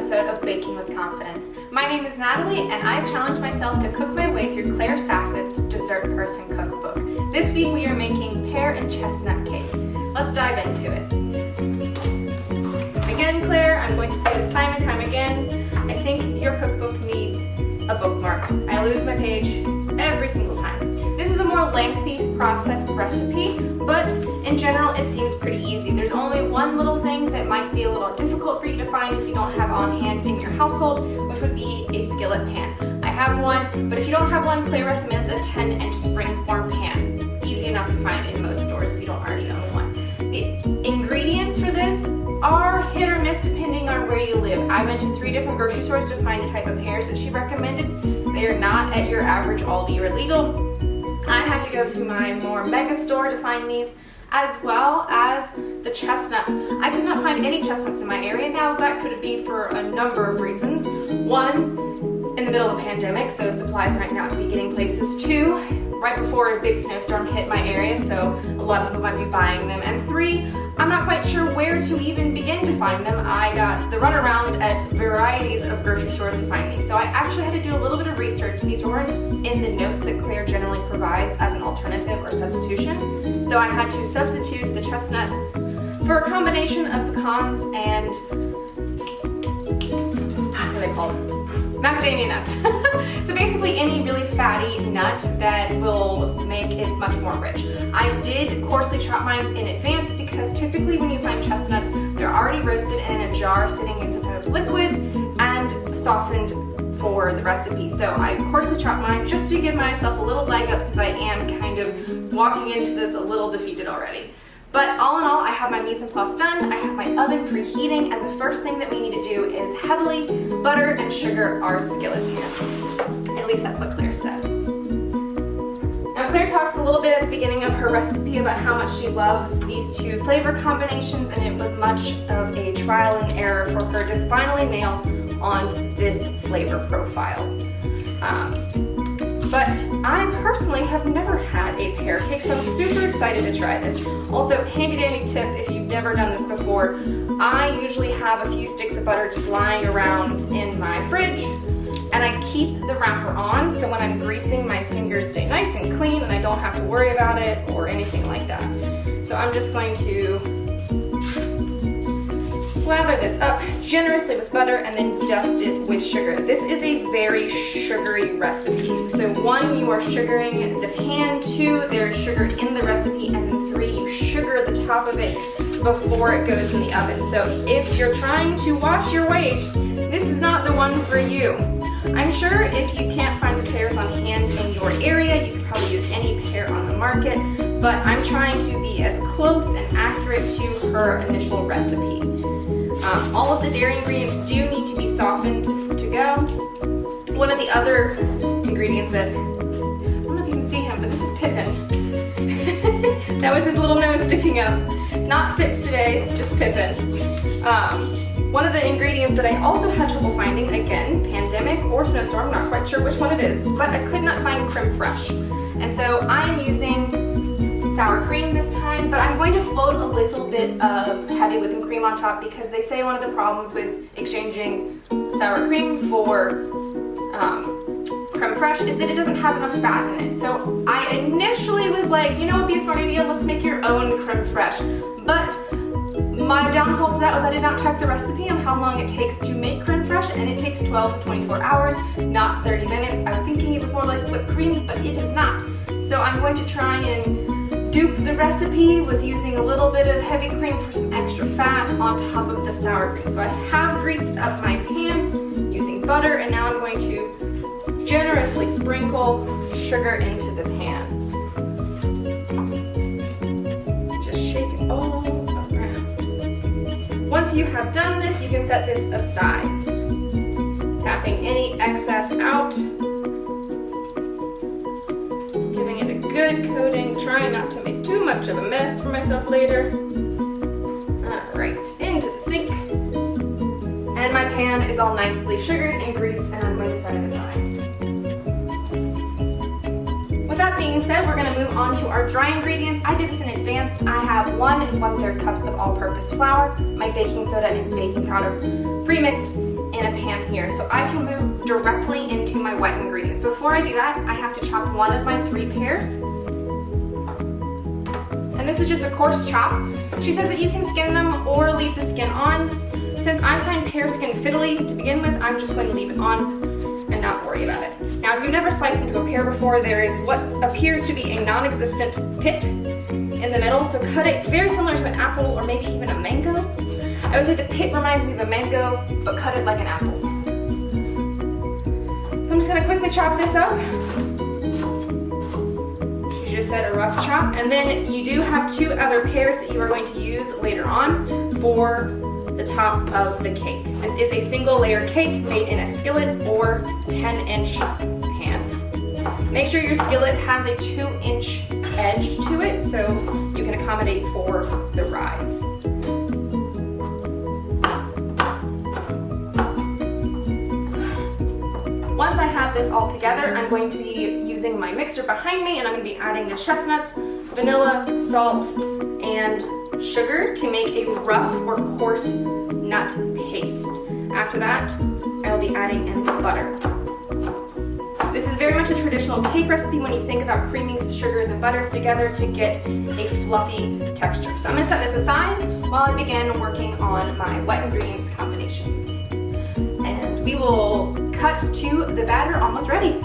episode of Baking with Confidence. My name is Natalie, and I've challenged myself to cook my way through Claire Saffitz' Dessert Person Cookbook. This week we are making pear and chestnut cake. Let's dive into it. Again, Claire, I'm going to say this time and time again, I think your cookbook needs a bookmark. I lose my page every single time. This is a more lengthy process recipe, but in general it seems pretty easy. There's only one little thing that might be a little difficult for you to find if you don't have on hand in your household, which would be a skillet pan. I have one, but if you don't have one, Claire recommends a 10-inch springform pan. Easy enough to find in most stores if you don't already own one. The ingredients for this are hit or miss depending on where you live. I went to 3 different grocery stores to find the type of pears that she recommended. They are not at your average Aldi or Lidl. I had to go to my more mega store to find these, as well as the chestnuts. I could not find any chestnuts in my area. Now that could be for a number of reasons. 1, in the middle of a pandemic, so supplies might not be getting places. 2, right before a big snowstorm hit my area, so a lot of people might be buying them. And 3, I'm not quite sure where to even begin to find them. I got the runaround at varieties of grocery stores to find these. So I actually had to do a little bit of research. These weren't in the notes that Claire generally provides as an alternative or substitution. So I had to substitute the chestnuts for a combination of pecans and, what do they call them? Macadamia nuts. So basically any really fatty nut that will make it much more rich. I did coarsely chop mine in advance because typically when you find chestnuts, they're already roasted in a jar sitting in some kind of liquid and softened for the recipe. So I coarsely chopped mine just to give myself a little leg up since I am kind of walking into this a little defeated already. But all in all, I have my mise en place done, I have my oven preheating, and the first thing that we need to do is heavily butter and sugar our skillet pan. At least that's what Claire says. Now Claire talks a little bit at the beginning of her recipe about how much she loves these 2 flavor combinations, and it was much of a trial and error for her to finally nail on this flavor profile. But I personally have never had a pear cake, so I'm super excited to try this. Also, handy dandy tip if you've never done this before, I usually have a few sticks of butter just lying around in my fridge, and I keep the wrapper on so when I'm greasing, my fingers stay nice and clean and I don't have to worry about it or anything like that. So I'm just going to lather this up generously with butter and then dust it with sugar. This is a very sugary recipe. So 1, you are sugaring the pan, 2, there's sugar in the recipe, and 3, you sugar the top of it before it goes in the oven. So if you're trying to watch your weight, this is not the one for you. I'm sure if you can't find the pears on hand in your area, you could probably use any pear on the market, but I'm trying to be as close and accurate to her initial recipe. All of the dairy ingredients do need to be softened to go. One of the other ingredients that, I don't know if you can see him, but this is Pippin. That was his little nose sticking up. Not Fitz today, just Pippin. One of the ingredients that I also had trouble finding, again, pandemic or snowstorm, not quite sure which one it is, but I could not find creme fraiche. And so I'm using sour cream this time, but I'm going to float a little bit of heavy whipping cream on top because they say one of the problems with exchanging sour cream for creme fraiche is that it doesn't have enough fat in it. So I initially was like, you know what would be a smart idea? Let's make your own creme fraiche. But my downfall to that was I did not check the recipe on how long it takes to make creme fraiche, and it takes 12 to 24 hours, not 30 minutes. I was thinking it was more like whipped cream, but it is not. So I'm going to try and dupe the recipe with using a little bit of heavy cream for some extra fat on top of the sour cream. So I have greased up my pan using butter, and now I'm going to generously sprinkle sugar into the pan. Just shake it all around. Once you have done this, you can set this aside, tapping any excess out, giving it a good coating, trying not to make too much of a mess for myself later. Alright, into the sink. And my pan is all nicely sugared and greased, and I'm going to set it aside. With that being said, we're gonna move on to our dry ingredients. I did this in advance. I have 1 1/3 cups of all-purpose flour, my baking soda and baking powder pre-mixed in a pan here. So I can move directly into my wet ingredients. Before I do that, I have to chop 1 of my 3 pears. And this is just a coarse chop. She says that you can skin them or leave the skin on. Since I find pear skin fiddly to begin with, I'm just going to leave it on and not worry about it. Now, if you've never sliced into a pear before, there is what appears to be a non-existent pit in the middle, so cut it very similar to an apple or maybe even a mango. I would say the pit reminds me of a mango, but cut it like an apple. So I'm just gonna quickly chop this up. She just said a rough chop, and then you do have 2 other pears that you are going to use later on for the top of the cake. This is a single layer cake made in a skillet or 10-inch pan. Make sure your skillet has a 2-inch edge to it so you can accommodate for the rise. Once I have this all together, I'm going to be using my mixer behind me, and I'm going to be adding the chestnuts, vanilla, salt, and sugar to make a rough or coarse nut paste. After that, I will be adding in the butter. This is very much a traditional cake recipe when you think about creaming sugars and butters together to get a fluffy texture. So I'm going to set this aside while I begin working on my wet ingredients combinations. And we will cut to the batter almost ready.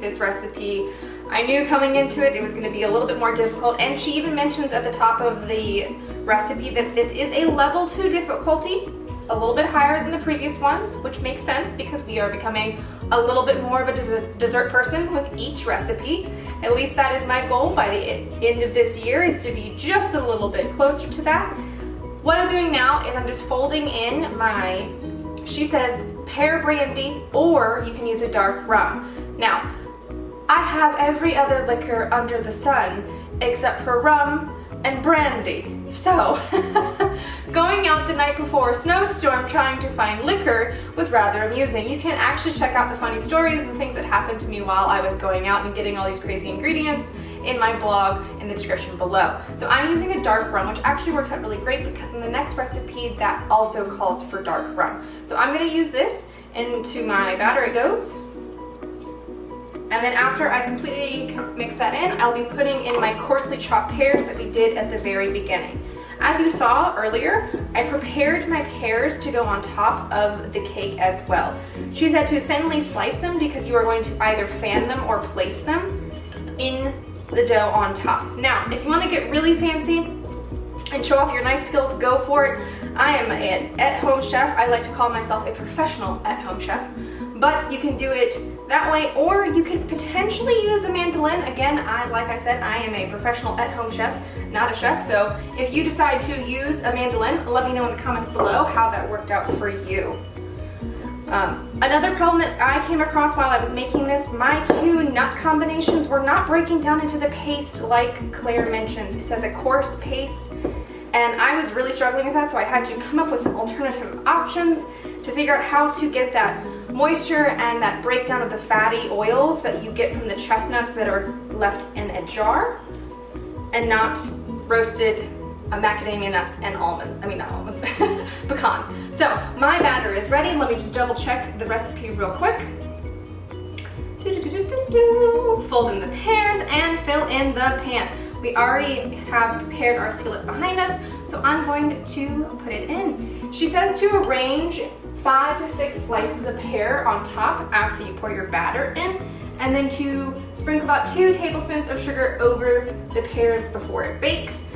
this recipe. I knew coming into it, it was going to be a little bit more difficult, and she even mentions at the top of the recipe that this is a level 2 difficulty, a little bit higher than the previous ones, which makes sense because we are becoming a little bit more of a dessert person with each recipe. At least that is my goal by the end of this year, is to be just a little bit closer to that. What I'm doing now is I'm just folding in my, she says pear brandy, or you can use a dark rum. Now, I have every other liquor under the sun except for rum and brandy. So, going out the night before a snowstorm trying to find liquor was rather amusing. You can actually check out the funny stories and things that happened to me while I was going out and getting all these crazy ingredients in my blog in the description below. So I'm using a dark rum, which actually works out really great because in the next recipe that also calls for dark rum. So I'm going to use this into my batter. It goes. And then after I completely mix that in, I'll be putting in my coarsely chopped pears that we did at the very beginning. As you saw earlier, I prepared my pears to go on top of the cake as well. She said to thinly slice them because you are going to either fan them or place them in the dough on top. Now, if you want to get really fancy and show off your knife skills, go for it. I am an at-home chef. I like to call myself a professional at-home chef. But you can do it that way, or you could potentially use a mandolin. Again, like I said, I am a professional at-home chef, not a chef. So if you decide to use a mandolin, let me know in the comments below how that worked out for you. Another problem that I came across while I was making this, my 2 nut combinations were not breaking down into the paste like Claire mentions. It says a coarse paste, and I was really struggling with that, so I had to come up with some alternative options to figure out how to get that moisture and that breakdown of the fatty oils that you get from the chestnuts that are left in a jar and not roasted macadamia nuts and pecans. So my batter is ready. Let me just double check the recipe real quick. Fold in the pears and fill in the pan. We already have prepared our skillet behind us, so I'm going to put it in. She says to arrange 5 to 6 slices of pear on top after you pour your batter in, and then to sprinkle about 2 tablespoons of sugar over the pears before it bakes.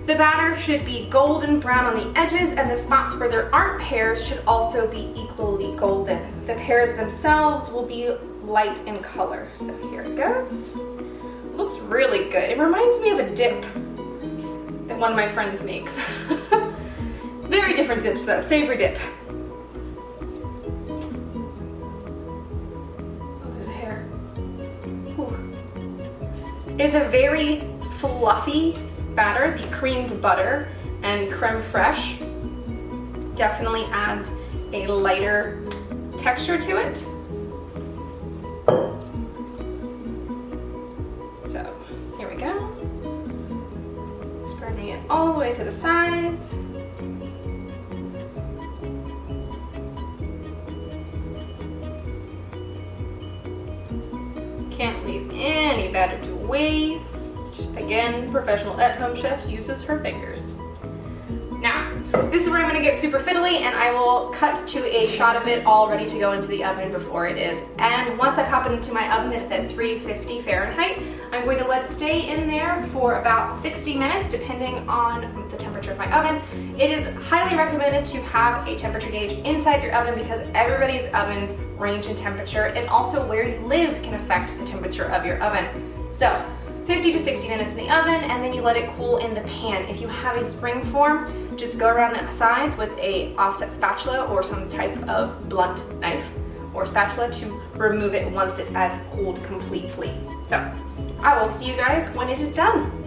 The batter should be golden brown on the edges, and the spots where there aren't pears should also be equally golden. The pears themselves will be light in color. So here it goes. It looks really good. It reminds me of a dip that one of my friends makes. Very different dips though, savory dip. It's a very fluffy batter. The creamed butter and creme fraiche definitely adds a lighter texture to it. So here we go. Spreading it all the way to the sides. Can't leave any batter to waste. Again, professional at-home chef uses her fingers. Now, this is where I'm going to get super fiddly, and I will cut to a shot of it all ready to go into the oven before it is. And once I pop it into my oven that's at 350 Fahrenheit, I'm going to let it stay in there for about 60 minutes, depending on the temperature of my oven. It is highly recommended to have a temperature gauge inside your oven because everybody's ovens range in temperature, and also where you live can affect the temperature of your oven. So 50 to 60 minutes in the oven, and then you let it cool in the pan. If you have a spring form, just go around the sides with a offset spatula or some type of blunt knife or spatula to remove it once it has cooled completely. So I will see you guys when it is done.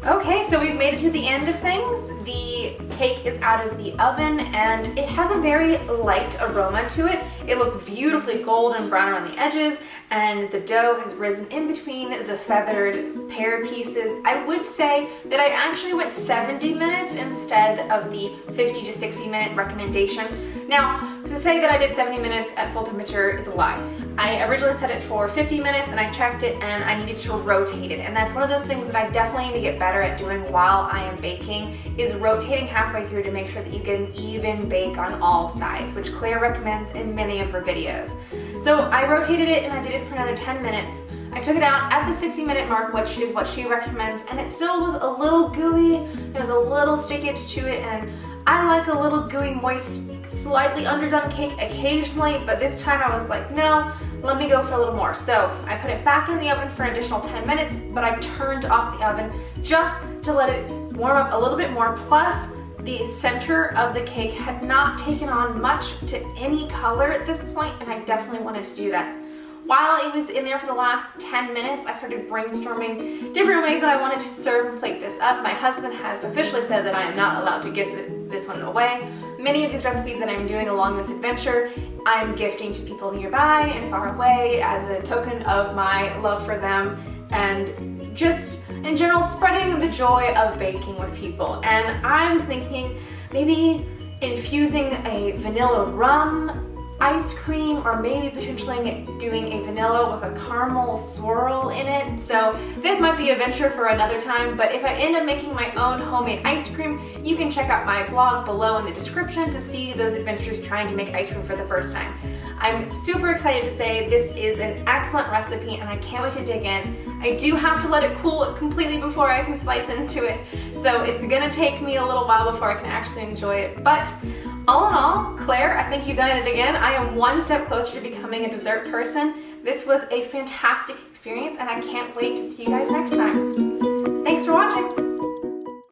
Okay, so we've made it to the end of things. The cake is out of the oven and it has a very light aroma to it. It looks beautifully golden brown around the edges, and the dough has risen in between the feathered pear pieces. I would say that I actually went 70 minutes instead of the 50 to 60 minute recommendation. Now, to say that I did 70 minutes at full temperature is a lie. I originally set it for 50 minutes and I checked it and I needed to rotate it. And that's one of those things that I definitely need to get better at doing while I am baking, is rotating halfway through to make sure that you get an even bake on all sides, which Claire recommends in many of her videos. So I rotated it and I did it for another 10 minutes. I took it out at the 60-minute mark, which is what she recommends, and it still was a little gooey. There was a little stickage to it, and I like a little gooey, moist, slightly underdone cake occasionally, but this time I was like, no, let me go for a little more. So I put it back in the oven for an additional 10 minutes, but I turned off the oven just to let it warm up a little bit more. Plus, the center of the cake had not taken on much to any color at this point, and I definitely wanted to do that. While it was in there for the last 10 minutes, I started brainstorming different ways that I wanted to serve and plate this up. My husband has officially said that I am not allowed to give this one away. Many of these recipes that I'm doing along this adventure, I'm gifting to people nearby and far away as a token of my love for them, and just in general spreading the joy of baking with people. And I was thinking maybe infusing a vanilla rum ice cream, or maybe potentially doing a vanilla with a caramel swirl in it. So this might be a venture for another time, but if I end up making my own homemade ice cream, you can check out my blog below in the description to see those adventures trying to make ice cream for the first time. I'm super excited to say this is an excellent recipe and I can't wait to dig in. I do have to let it cool completely before I can slice into it, so it's gonna take me a little while before I can actually enjoy it. But all in all, Claire, I think you've done it again. I am one step closer to becoming a dessert person. This was a fantastic experience and I can't wait to see you guys next time.